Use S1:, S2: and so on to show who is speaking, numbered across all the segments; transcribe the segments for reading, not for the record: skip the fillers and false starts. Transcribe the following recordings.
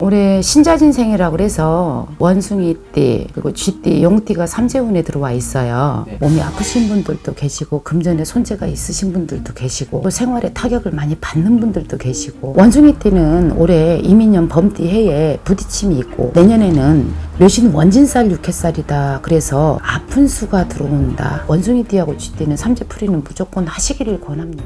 S1: 올해 신자진생이라고 그래서 원숭이띠 그리고 쥐띠, 용띠가 삼재운에 들어와 있어요.
S2: 네.
S1: 몸이 아프신 분들도 계시고 금전에 손재가 있으신 분들도 계시고 또 생활에 타격을 많이 받는 분들도 계시고 원숭이띠는 올해 이민년 범띠 해에 부딪힘이 있고 내년에는 묘신 원진살 육해살이다. 그래서 아픈 수가 들어온다. 원숭이띠하고 쥐띠는 삼재풀이는 무조건 하시기를 권합니다.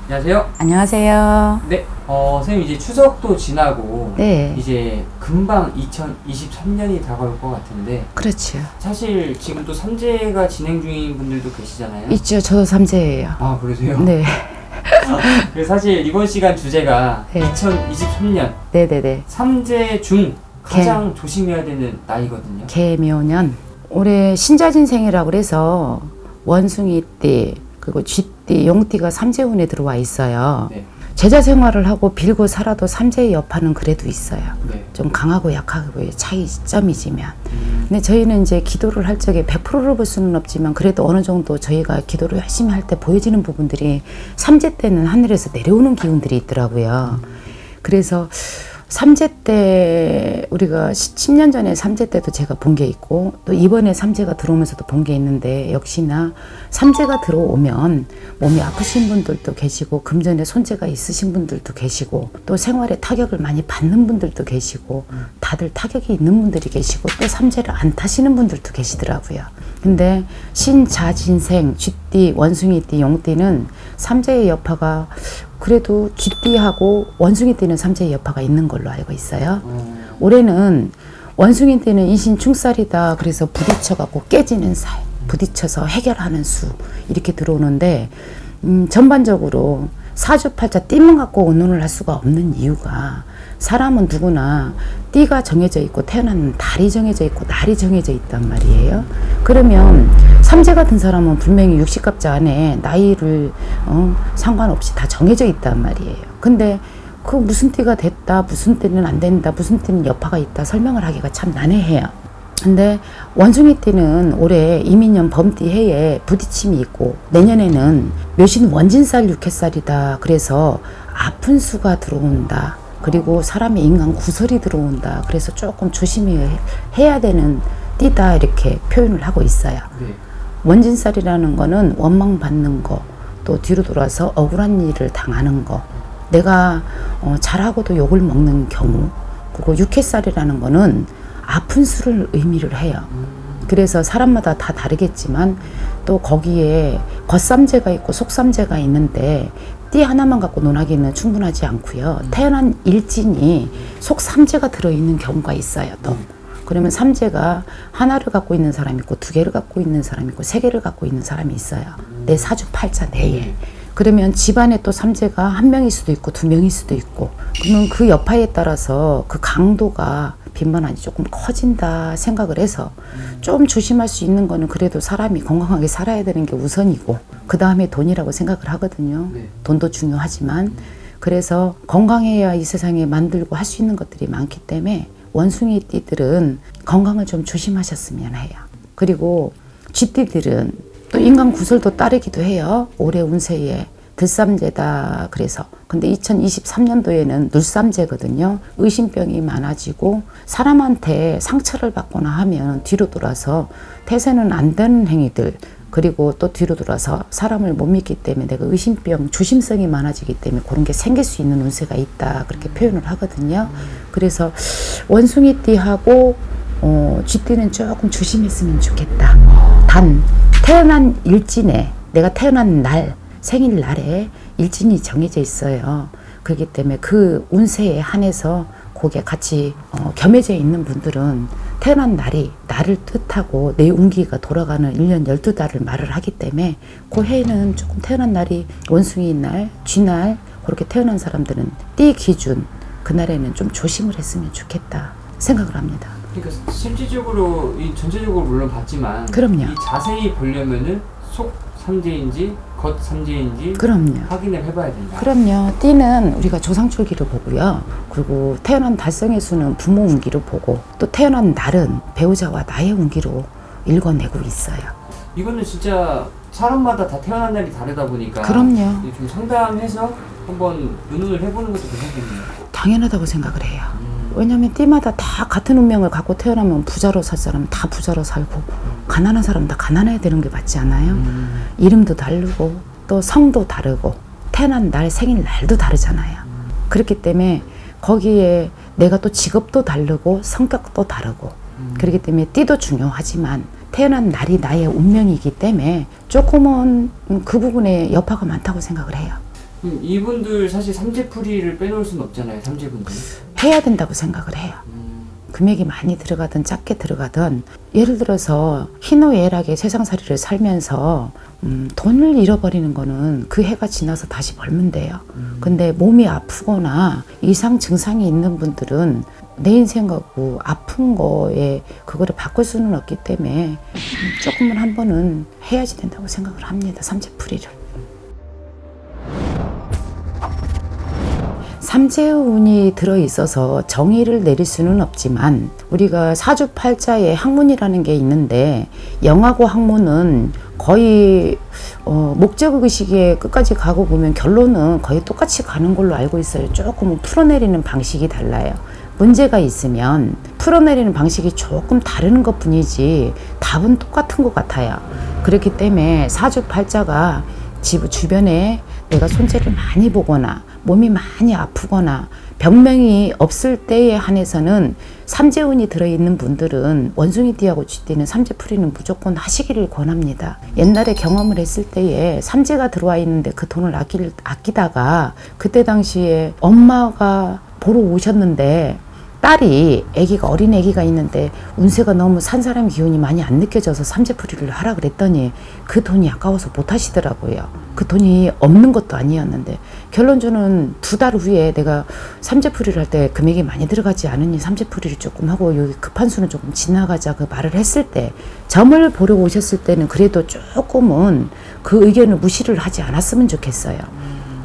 S2: 안녕하세요.
S1: 안녕하세요.
S2: 네, 선생님 이제 추석도 지나고
S1: 네.
S2: 이제 금방 2023년이 다가올 것 같은데
S1: 그렇죠.
S2: 사실 지금 또 삼재가 진행 중인 분들도 계시잖아요.
S1: 있죠. 저도 삼재예요.
S2: 아, 그러세요?
S1: 네.
S2: 그래서 사실 이번 시간 주제가
S1: 네.
S2: 2023년
S1: 네네네.
S2: 삼재 중 가장 조심해야 되는 나이거든요.
S1: 개묘년. 올해 신자진생이라고 그래서 원숭이띠 그리고 쥐띠, 용띠가 삼재운에 들어와 있어요.
S2: 네.
S1: 제자 생활을 하고 빌고 살아도 삼재의 여파는 그래도 있어요.
S2: 네.
S1: 좀 강하고 약하고의 차이점이지만. 근데 저희는 이제 기도를 할 적에 100%를 볼 수는 없지만 그래도 어느 정도 저희가 기도를 열심히 할 때 보여지는 부분들이 삼재 때는 하늘에서 내려오는 기운들이 있더라고요. 그래서 삼재 때 우리가 10년 전에 삼재 때도 제가 본 게 있고 또 이번에 삼재가 들어오면서도 본 게 있는데 역시나 삼재가 들어오면 몸이 아프신 분들도 계시고 금전에 손재가 있으신 분들도 계시고 또 생활에 타격을 많이 받는 분들도 계시고 다들 타격이 있는 분들이 계시고 또 삼재를 안 타시는 분들도 계시더라고요. 근데 신자진생, 쥐띠, 원숭이띠, 용띠는 삼재의 여파가 그래도 쥐띠하고 원숭이띠는 삼재의 여파가 있는 걸로 알고 있어요. 올해는 원숭이띠는 인신충살이다. 그래서 부딪혀갖고 깨지는 살, 부딪혀서 해결하는 수 이렇게 들어오는데 전반적으로 사주팔자 띠만 갖고 의논을 할 수가 없는 이유가 사람은 누구나 띠가 정해져 있고 태어나는 달이 정해져 있고 날이 정해져 있단 말이에요. 그러면 삼재 같은 사람은 분명히 60갑자 안에 나이를 상관없이 다 정해져 있단 말이에요. 근데 그 무슨 띠가 됐다, 무슨 띠는 안 된다, 무슨 띠는 여파가 있다 설명을 하기가 참 난해해요. 근데 원숭이띠는 올해 이민년 범띠 해에 부딪힘이 있고 내년에는 묘신 원진살 육해살이다. 그래서 아픈 수가 들어온다. 그리고 사람의 인간 구설이 들어온다. 그래서 조금 조심해야 되는 띠다 이렇게 표현을 하고 있어요.
S2: 네.
S1: 원진살이라는 거는 원망받는 거, 또 뒤로 돌아서 억울한 일을 당하는 거, 내가 잘하고도 욕을 먹는 경우, 그리고 육해살이라는 거는 아픈 수를 의미를 해요. 그래서 사람마다 다 다르겠지만 또 거기에 겉삼재가 있고 속삼재가 있는데 띠 하나만 갖고 논하기는 충분하지 않고요. 태어난 일진이 속삼재가 들어있는 경우가 있어요. 또 그러면 삼재가 하나를 갖고 있는 사람이 있고 두 개를 갖고 있는 사람이 있고 세 개를 갖고 있는 사람이 있어요. 내 사주팔자 내에. 그러면 집안에 또 삼재가 한 명일 수도 있고 두 명일 수도 있고 그러면 그 여파에 따라서 그 강도가 빈번하지 조금 커진다 생각을 해서 좀 조심할 수 있는 거는 그래도 사람이 건강하게 살아야 되는 게 우선이고 그 다음에 돈이라고 생각을 하거든요.
S2: 네.
S1: 돈도 중요하지만 그래서 건강해야 이 세상에 만들고 할 수 있는 것들이 많기 때문에 원숭이띠들은 건강을 좀 조심하셨으면 해요. 그리고 쥐띠들은 또 인간 구설도 따르기도 해요. 올해 운세에 들삼재다 그래서 근데 2023년도에는 눌삼재거든요. 의심병이 많아지고 사람한테 상처를 받거나 하면 뒤로 돌아서 태세는 안 되는 행위들 그리고 또 뒤로 돌아서 사람을 못 믿기 때문에 내가 의심병, 조심성이 많아지기 때문에 그런 게 생길 수 있는 운세가 있다 그렇게 표현을 하거든요. 그래서 원숭이띠하고 쥐띠는 조금 조심했으면 좋겠다. 단 태어난 일진에 내가 태어난 날 생일날에 일진이 정해져 있어요. 그렇기 때문에 그 운세에 한해서 그게 같이 겸해져 있는 분들은 태어난 날이 나를 뜻하고 내 운기가 돌아가는 1년 12달을 말을 하기 때문에 그 해에는 조금 태어난 날이 원숭이 날, 쥐날 그렇게 태어난 사람들은 띠 기준 그날에는 좀 조심을 했으면 좋겠다 생각을 합니다.
S2: 그러니까 실질적으로 이 전체적으로 물론 봤지만
S1: 그럼요.
S2: 이 자세히 보려면은 속 삼재인지 겉 삼재인지
S1: 그럼요.
S2: 확인을 해봐야 된다.
S1: 그럼요. 띠는 우리가 조상출기를 보고요. 그리고 태어난 달성의 수는 부모 운기를 보고 또 태어난 날은 배우자와 나의 운기로 읽어내고 있어요.
S2: 이거는 진짜 사람마다 다 태어난 날이 다르다 보니까
S1: 그럼요.
S2: 좀 상담해서 한번 의논을 해보는 것도 괜찮겠네요.
S1: 당연하다고 생각을 해요. 왜냐면 띠마다 다 같은 운명을 갖고 태어나면 부자로 살 사람은 다 부자로 살고 가난한 사람은 다 가난해야 되는 게 맞지 않아요? 이름도 다르고 또 성도 다르고 태어난 날 생일날도 다르잖아요. 그렇기 때문에 거기에 내가 또 직업도 다르고 성격도 다르고 그렇기 때문에 띠도 중요하지만 태어난 날이 나의 운명이기 때문에 조금은 그 부분에 여파가 많다고 생각을 해요.
S2: 이분들 사실 삼재풀이를 빼놓을 수는 없잖아요. 삼재분들.
S1: 해야 된다고 생각을 해요. 금액이 많이 들어가든 작게 들어가든 예를 들어서 희노애락의 세상살이를 살면서 돈을 잃어버리는 거는 그 해가 지나서 다시 벌면 돼요. 근데 몸이 아프거나 이상 증상이 있는 분들은 내 인생 갖고 아픈 거에 그거를 바꿀 수는 없기 때문에 조금은 한 번은 해야지 된다고 생각을 합니다. 삼재풀이를. 삼재운이 들어있어서 정의를 내릴 수는 없지만 우리가 사주팔자에 학문이라는 게 있는데 영하고 학문은 거의 목적의식에 끝까지 가고 보면 결론은 거의 똑같이 가는 걸로 알고 있어요. 조금 풀어내리는 방식이 달라요. 문제가 있으면 풀어내리는 방식이 조금 다른 것 뿐이지 답은 똑같은 것 같아요. 그렇기 때문에 사주팔자가 집 주변에 내가 손재를 많이 보거나 몸이 많이 아프거나 병명이 없을 때에 한해서는 삼재운이 들어있는 분들은 원숭이띠하고 쥐띠는 삼재풀이는 무조건 하시기를 권합니다. 옛날에 경험을 했을 때에 삼재가 들어와 있는데 그 돈을 아끼다가 그때 당시에 엄마가 보러 오셨는데 딸이 어린 아기가 있는데 운세가 너무 산 사람 기운이 많이 안 느껴져서 삼재풀이를 하라 그랬더니 그 돈이 아까워서 못 하시더라고요. 그 돈이 없는 것도 아니었는데 결론적으로는 2달 후에 내가 삼재풀이를 할 때 금액이 많이 들어가지 않으니 삼재풀이를 조금 하고 여기 급한 수는 조금 지나가자 그 말을 했을 때 점을 보러 오셨을 때는 그래도 조금은 그 의견을 무시를 하지 않았으면 좋겠어요.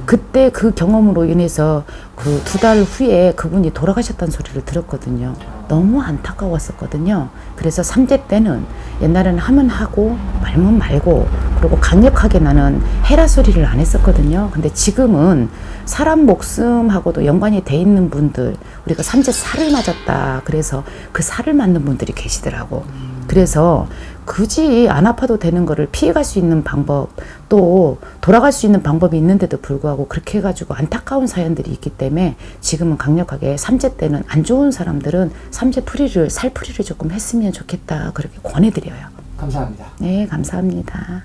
S1: 그때 그 경험으로 인해서 그 2달 후에 그분이 돌아가셨다는 소리를 들었거든요. 너무 안타까웠었거든요. 그래서 삼재 때는 옛날에는 하면 하고 말면 말고 그리고 강력하게 나는 해라 소리를 안 했었거든요. 근데 지금은 사람 목숨하고도 연관이 돼 있는 분들 우리가 삼재 살을 맞았다 그래서 그 살을 맞는 분들이 계시더라고. 그래서 굳이 안 아파도 되는 거를 피해갈 수 있는 방법 또 돌아갈 수 있는 방법이 있는데도 불구하고 그렇게 해가지고 안타까운 사연들이 있기 때문에 지금은 강력하게 삼재 때는 안 좋은 사람들은 삼재풀이를 살풀이를 조금 했으면 좋겠다 그렇게 권해드려요.
S2: 감사합니다.
S1: 네, 감사합니다.